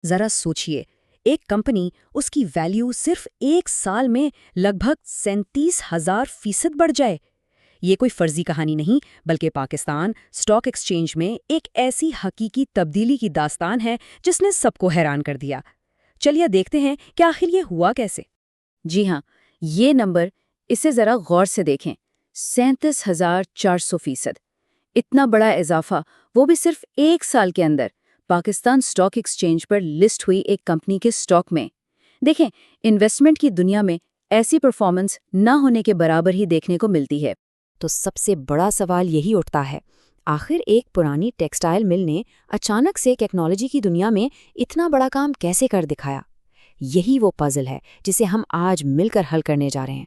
ذرا سوچئے، ایک کمپنی، اس کی ویلیو صرف ایک سال میں لگ بھگ 37,000% بڑھ جائے۔ یہ کوئی فرضی کہانی نہیں، بلکہ پاکستان اسٹاک ایکسچینج میں ایک ایسی حقیقی تبدیلی کی داستان ہے جس نے سب کو حیران کر دیا۔ چلیے دیکھتے ہیں کہ آخر یہ ہوا کیسے۔ جی ہاں، یہ نمبر، اسے ذرا غور سے دیکھیں، 37,400%۔ اتنا بڑا اضافہ، وہ بھی صرف ایک سال کے اندر، پاکستان اسٹاک ایکسچینج پر لسٹ ہوئی ایک کمپنی کے اسٹاک میں۔ دیکھیں، انویسٹمنٹ کی دنیا میں ایسی پرفارمنس نہ ہونے کے برابر ہی دیکھنے کو ملتی ہے۔ تو سب سے بڑا سوال یہی اٹھتا ہے، آخر ایک پرانی ٹیکسٹائل مل نے اچانک سے ٹیکنالوجی کی دنیا میں اتنا بڑا کام کیسے کر دکھایا؟ یہی وہ پزل ہے جسے ہم آج مل کر حل کرنے جا رہے ہیں۔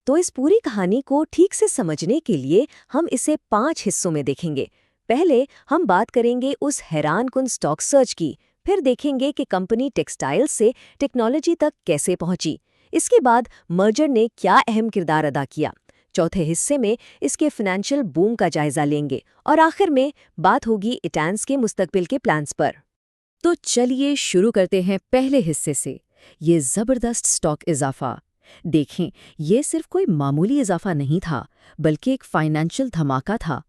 تو اس پوری کہانی کو ٹھیک سے سمجھنے کے لیے ہم اسے 5 حصوں میں دیکھیں گے۔ پہلے ہم بات کریں گے اس حیران کن اسٹاک سرچ کی، پھر دیکھیں گے کہ کمپنی ٹیکسٹائل سے ٹیکنالوجی تک کیسے پہنچی، اس کے بعد مرجر نے کیا اہم کردار ادا کیا، چوتھے حصے میں اس کے فائنینشیل بوم کا جائزہ لیں گے، اور آخر میں بات ہوگی ایٹانس کے مستقبل کے پلانز پر۔ تو چلیے شروع کرتے ہیں پہلے حصے سے، یہ زبردست اسٹاک اضافہ۔ دیکھیں، یہ صرف کوئی معمولی اضافہ نہیں تھا، بلکہ ایک فائنینشیل دھماکہ تھا۔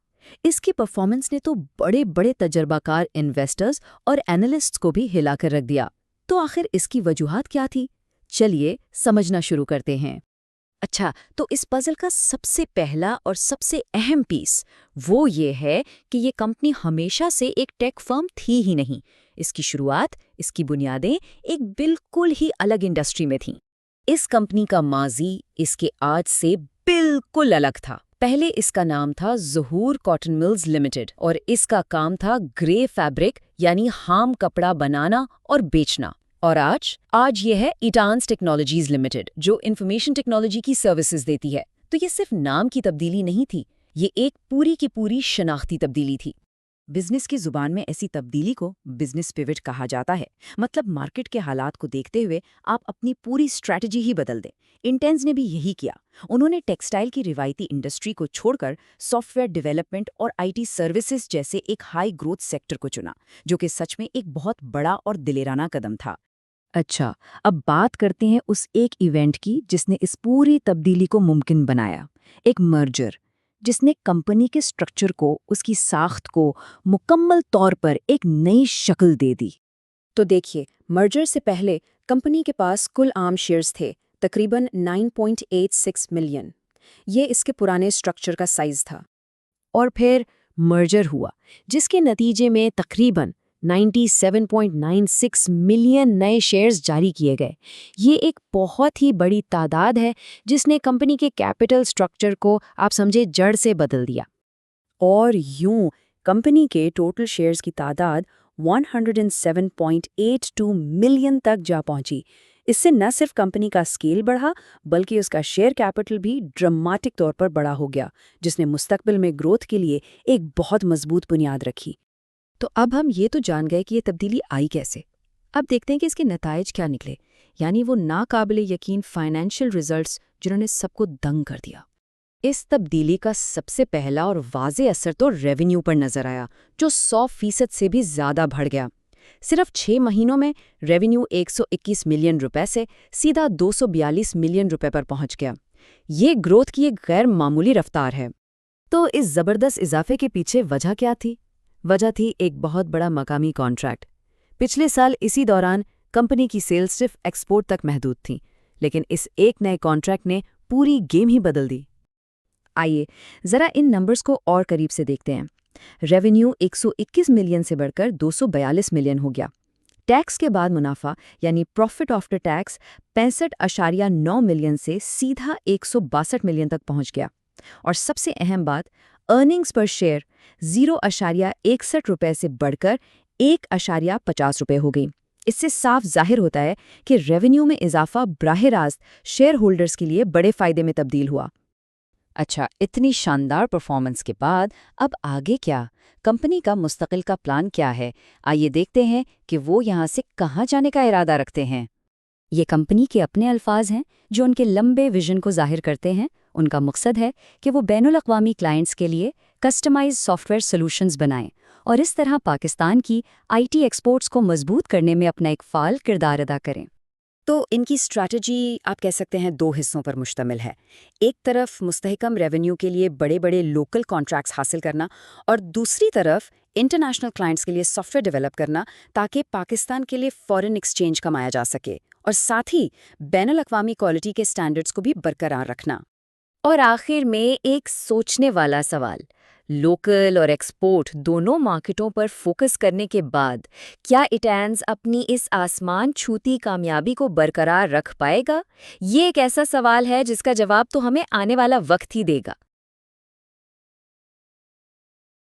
اس کی پرفارمنس نے تو بڑے بڑے تجربہ کار انویسٹرز اور اینالسٹس کو بھی ہلا کر رکھ دیا۔ تو آخر اس کی وجوہات کیا تھی؟ چلیے سمجھنا شروع کرتے ہیں۔ اچھا، تو اس پزل کا سب سے پہلا اور سب سے اہم پیس وہ یہ ہے کہ یہ کمپنی ہمیشہ سے ایک ٹیک فرم تھی ہی نہیں۔ اس کی شروعات، اس کی بنیادیں ایک بالکل ہی الگ انڈسٹری میں تھیں۔ اس کمپنی کا ماضی اس کے آج سے بالکل الگ تھا۔ پہلے اس کا نام تھا ظہور کاٹن ملز لمیٹڈ، اور اس کا کام تھا گرے فیبرک یعنی خام کپڑا بنانا اور بیچنا۔ اور آج یہ ہے ایٹانس ٹیکنالوجیز لمیٹڈ، جو انفارمیشن ٹیکنالوجی کی سروسز دیتی ہے۔ تو یہ صرف نام کی تبدیلی نہیں تھی، یہ ایک پوری کی پوری شناختی تبدیلی تھی۔ بزنس کی زبان میں ایسی تبدیلی کو بزنس پیوٹ کہا جاتا ہے، مطلب مارکیٹ کے حالات کو دیکھتے ہوئے آپ اپنی پوری اسٹریٹجی ہی بدل دیں۔ انٹینس نے بھی یہی کیا۔ انہوں نے ٹیکسٹائل کی روایتی انڈسٹری کو چھوڑ کر سافٹ ویئر ڈیولپمنٹ اور آئی ٹی سروسز جیسے ایک ہائی گروتھ سیکٹر کو چنا، جو کہ سچ میں ایک بہت بڑا اور دلیرانہ قدم تھا۔ اچھا، اب بات کرتے ہیں اس ایک ایونٹ کی جس نے اس پوری تبدیلی کو ممکن بنایا، ایک مرجر، جس نے کمپنی کے سٹرکچر کو، اس کی ساخت کو مکمل طور پر ایک نئی شکل دے دی۔ تو دیکھیے، مرجر سے پہلے کمپنی کے پاس کل عام شیئرز تھے تقریباً 9.86 ملین۔ یہ اس کے پرانے سٹرکچر کا سائز تھا۔ اور پھر مرجر ہوا، جس کے نتیجے میں تقریباً 97.96 ملین نئے شیئرز جاری کیے گئے۔ یہ ایک بہت ہی بڑی تعداد ہے جس نے کمپنی کے کیپٹل سٹرکچر کو آپ سمجھے جڑ سے بدل دیا۔ اور یوں کمپنی کے ٹوٹل شیئرز کی تعداد 107.82 ملین تک جا پہنچی۔ اس سے نہ صرف کمپنی کا اسکیل بڑھا، بلکہ اس کا شیئر کیپٹل بھی ڈراماٹک طور پر بڑا ہو گیا، جس نے مستقبل میں گروتھ کے لیے ایک بہت مضبوط بنیاد رکھی۔ تو اب ہم یہ تو جان گئے کہ یہ تبدیلی آئی کیسے۔ اب دیکھتے ہیں کہ اس کے نتائج کیا نکلے، یعنی وہ ناقابل یقین فائنینشیل ریزلٹس جنہوں نے سب کو دنگ کر دیا۔ اس تبدیلی کا سب سے پہلا اور واضح اثر تو ریونیو پر نظر آیا، جو 100% سے بھی زیادہ بڑھ گیا۔ صرف 6 مہینوں میں ریونیو 121 ملین روپے سے سیدھا 242 ملین روپے پر پہنچ گیا۔ یہ گروتھ کی ایک غیر معمولی رفتار ہے۔ تو اس زبردست اضافے کے پیچھے وجہ کیا تھی؟ وجہ تھی ایک بہت بڑا مقامی کانٹریکٹ۔ پچھلے سال اسی دوران کمپنی کی سیلز صرف ایکسپورٹ تک محدود تھیں، لیکن اس ایک نئے کانٹریکٹ نے پوری گیم ہی بدل دی۔ آئیے ذرا ان نمبرز کو اور قریب سے دیکھتے ہیں۔ ریونیو 121 ملین سے بڑھ کر 242 ملین ہو گیا۔ ٹیکس کے بعد منافع یعنی پروفٹ آفٹر ٹیکس 65.9 ملین سے سیدھا 162 ملین تک پہنچ گیا۔ اور سب سے اہم بات، ارننگز پر شیئر 0.61 روپے سے بڑھ کر 1.50 روپے ہو گئی۔ اس سے صاف ظاہر ہوتا ہے کہ ریونیو میں اضافہ براہ راست شیئر ہولڈرز کے لیے بڑے فائدے میں تبدیل ہوا۔ اچھا، اتنی شاندار پرفارمنس کے بعد اب آگے کیا؟ کمپنی کا مستقل کا پلان کیا ہے؟ آئیے دیکھتے ہیں کہ وہ یہاں سے کہاں جانے کا ارادہ رکھتے ہیں۔ یہ کمپنی کے اپنے الفاظ ہیں جو ان کے لمبے ویژن کو ظاہر کرتے ہیں۔ ان کا مقصد ہے کہ وہ بین الاقوامی کلائنٹس کے لیے کسٹمائز سافٹ ویئر سولوشنز بنائیں اور اس طرح پاکستان کی IT ایکسپورٹس کو مضبوط کرنے میں اپنا ایک فعال کردار ادا کریں۔ تو ان کی اسٹریٹجی آپ کہہ سکتے ہیں 2 حصوں پر مشتمل ہے۔ ایک طرف مستحکم ریونیو کے لیے بڑے بڑے لوکل کانٹریکٹس حاصل کرنا، اور دوسری طرف انٹرنیشنل کلائنٹس کے لیے سافٹ ویئر ڈیولپ کرنا تاکہ پاکستان کے لیے فارن ایکسچینج کمایا جا سکے، اور ساتھ ہی بین الاقوامی کوالٹی کے سٹینڈرڈز کو بھی برقرار رکھنا۔ اور آخر میں ایک سوچنے والا سوال، لوکل اور ایکسپورٹ دونوں مارکیٹوں پر فوکس کرنے کے بعد کیا ایٹینز اپنی اس آسمان چھوتی کامیابی کو برقرار رکھ پائے گا؟ یہ ایک ایسا سوال ہے جس کا جواب تو ہمیں آنے والا وقت ہی دے گا۔